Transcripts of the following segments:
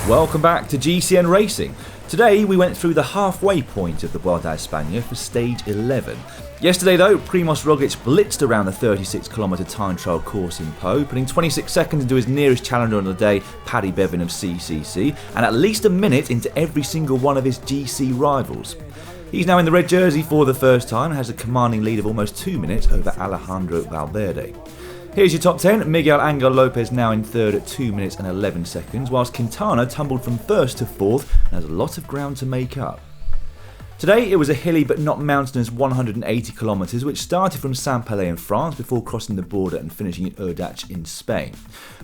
Welcome back to GCN Racing. Today we went through the halfway point of the Vuelta a España for stage 11. Yesterday though, Primož Roglic blitzed around the 36km time trial course in Po, putting 26 seconds into his nearest challenger on the day, Paddy Bevin of CCC, and at least a minute into every single one of his GC rivals. He's now in the red jersey for the first time and has a commanding lead of almost 2 minutes over Alejandro Valverde. Here's your top 10. Miguel Angel Lopez now in third at 2 minutes and 11 seconds, whilst Quintana tumbled from first to fourth and has a lot of ground to make up. Today it was a hilly but not mountainous 180 kilometres which started from Saint Palais in France before crossing the border and finishing at Urdax in Spain.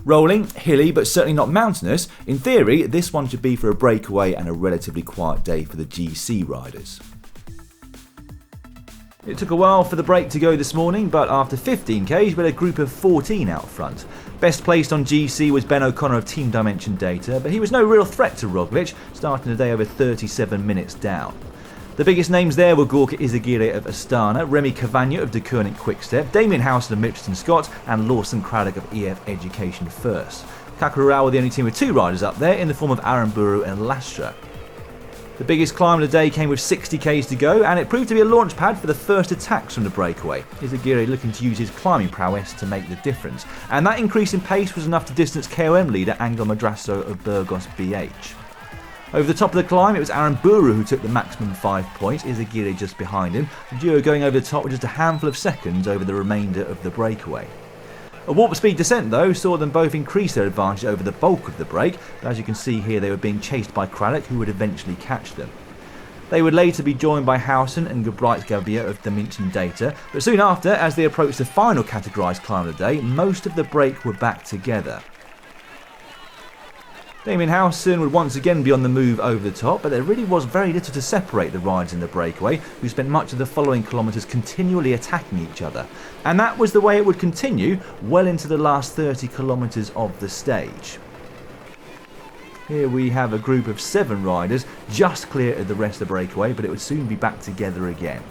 Rolling, hilly but certainly not mountainous, in theory this one should be for a breakaway and a relatively quiet day for the GC riders. It took a while for the break to go this morning, but after 15k's we had a group of 14 out front. Best placed on GC was Ben O'Connor of Team Dimension Data, but he was no real threat to Roglic, starting the day over 37 minutes down. The biggest names there were Gorka Izagirre of Astana, Remy Cavagna of De Koning Quickstep, Damien Howson of Mitchelton Scott, and Lawson Craddock of EF Education First. Kakarurao were the only team with 2 riders up there in the form of Aaron Buru and Lastra. The biggest climb of the day came with 60k's to go, and it proved to be a launch pad for the first attacks from the breakaway. Izagirre looking to use his climbing prowess to make the difference, and that increase in pace was enough to distance KOM leader Angel Madrasso of Burgos BH. Over the top of the climb, it was Aaron Buru who took the maximum 5 points, Izagirre just behind him, the duo going over the top with just a handful of seconds over the remainder of the breakaway. A warp speed descent though saw them both increase their advantage over the bulk of the break, but as you can see here they were being chased by Craddock who would eventually catch them. They would later be joined by Howson and Gebreit-Gabia of Dimension Data, but soon after, as they approached the final categorised climb of the day, most of the break were back together. Damien Howson would once again be on the move over the top, but there really was very little to separate the riders in the breakaway, who spent much of the following kilometres continually attacking each other. And that was the way it would continue well into the last 30 kilometres of the stage. Here we have a group of 7 riders just clear of the rest of the breakaway, but it would soon be back together again.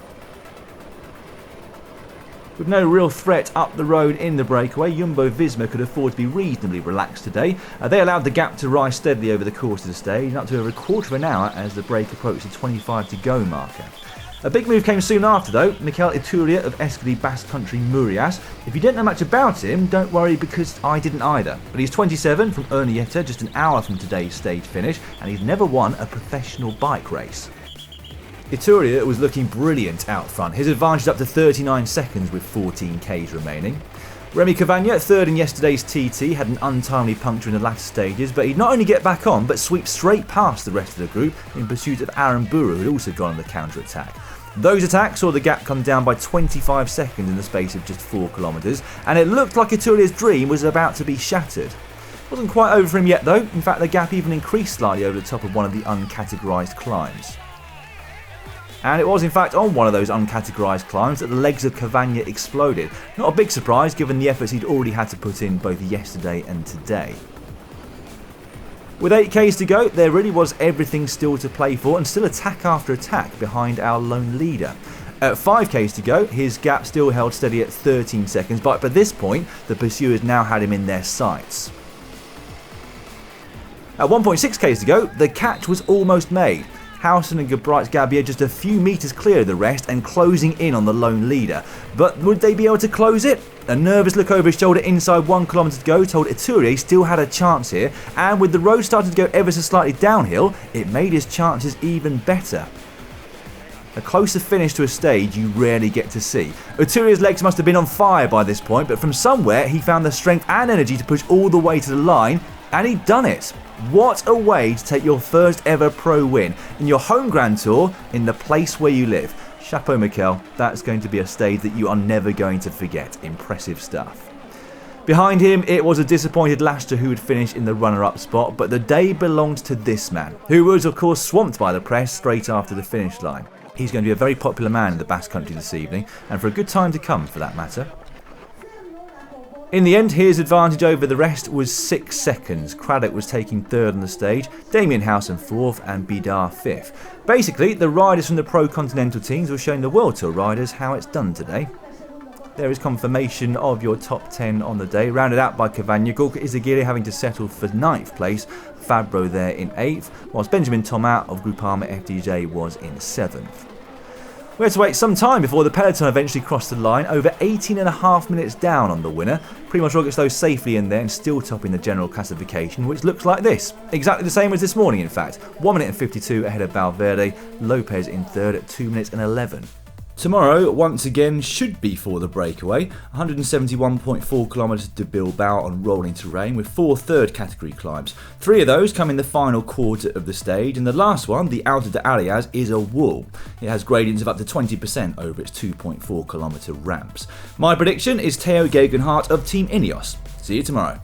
With no real threat up the road in the breakaway, Jumbo-Visma could afford to be reasonably relaxed today. They allowed the gap to rise steadily over the course of the stage, up to over a quarter of an hour as the break approached the 25 to go marker. A big move came soon after though, Mikel Iturria of Escali Basque Country Murias. If you don't know much about him, don't worry because I didn't either. But he's 27 from Urnieta, just an hour from today's stage finish, and he's never won a professional bike race. Iturria was looking brilliant out front, his advantage up to 39 seconds with 14k's remaining. Remy Cavagna, third in yesterday's TT, had an untimely puncture in the latter stages, but he'd not only get back on, but sweep straight past the rest of the group in pursuit of Aaron Buru, who had also gone on the counter-attack. Those attacks saw the gap come down by 25 seconds in the space of just 4 kilometres, and it looked like Iturria's dream was about to be shattered. Wasn't quite over for him yet though, in fact the gap even increased slightly over the top of one of the uncategorised climbs. And it was in fact on one of those uncategorised climbs that the legs of Cavagna exploded. Not a big surprise given the efforts he'd already had to put in both yesterday and today. With 8k's to go, there really was everything still to play for and still attack after attack behind our lone leader. At 5k's to go, his gap still held steady at 13 seconds, but by this point, the pursuers now had him in their sights. At 1.6k's to go, the catch was almost made. Howson and Gebreit-Gabia just a few metres clear of the rest and closing in on the lone leader. But would they be able to close it? A nervous look over his shoulder inside 1 kilometre to go told Iturria he still had a chance here, and with the road starting to go ever so slightly downhill, it made his chances even better. A closer finish to a stage you rarely get to see. Iturria's legs must have been on fire by this point, but from somewhere he found the strength and energy to push all the way to the line, and he'd done it. What a way to take your first ever pro win in your home Grand Tour in the place where you live. Chapeau Mikel, that's going to be a stage that you are never going to forget. Impressive stuff. Behind him it was a disappointed Lastra who would finish in the runner-up spot, but the day belonged to this man, who was of course swamped by the press straight after the finish line. He's going to be a very popular man in the Basque Country this evening, and for a good time to come for that matter. In the end, his advantage over the rest was 6 seconds. Craddock was taking third on the stage, Damien Howson fourth and Bidar fifth. Basically, the riders from the pro-continental teams were showing the World Tour riders how it's done today. There is confirmation of your top 10 on the day, rounded out by Cavagna, Izagirre having to settle for 9th place, Fabro there in 8th, whilst Benjamin Thomas of Groupama FDJ was in 7th. We had to wait some time before the peloton eventually crossed the line, over 18.5 minutes down on the winner. Primož Roglič though safely in there and still topping the general classification, which looks like this. Exactly the same as this morning, in fact. 1 minute and 52 ahead of Valverde, Lopez in 3rd at 2 minutes and 11. Tomorrow, once again, should be for the breakaway. 171.4 kilometres to Bilbao on rolling terrain with 4 third category climbs. 3 of those come in the final quarter of the stage, and the last one, the Alta de Alias, is a wall. It has gradients of up to 20% over its 2.4 kilometre ramps. My prediction is Theo Gegenhardt of Team Ineos. See you tomorrow.